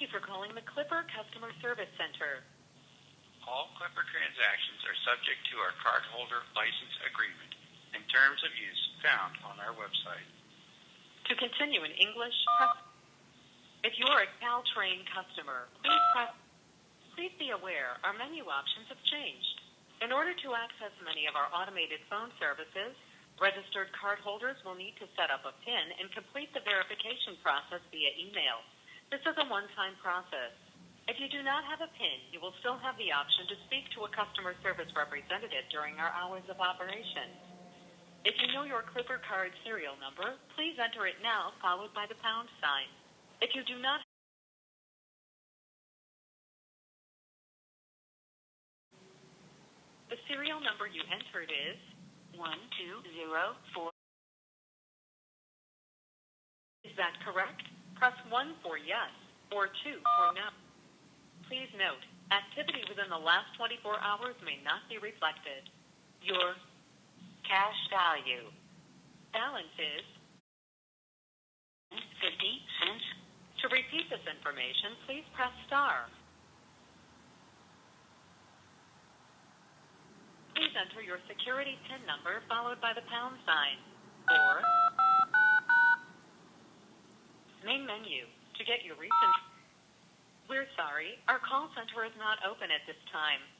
Thank you for calling the Clipper Customer Service Center. All Clipper transactions are subject to our cardholder license agreement and terms of use found on our website. To continue in English, if you are a Caltrain customer, please be aware our menu options have changed. In order to access many of our automated phone services, registered cardholders will need to set up a PIN and complete the verification process via email. This is a one-time process. If you do not have a PIN, you will still have the option to speak to a customer service representative during our hours of operation. If you know your Clipper card serial number, please enter it now, followed by the pound sign. If you do not, the serial number you entered is 1204. Is that correct? Press 1 for yes, or 2 for no. Please note, activity within the last 24 hours may not be reflected. Your cash value balance is 50 cents. To repeat this information, please press star. Please enter your security PIN number followed by the pound sign. Or main menu to get your recent. We're sorry, our call center is not open at this time.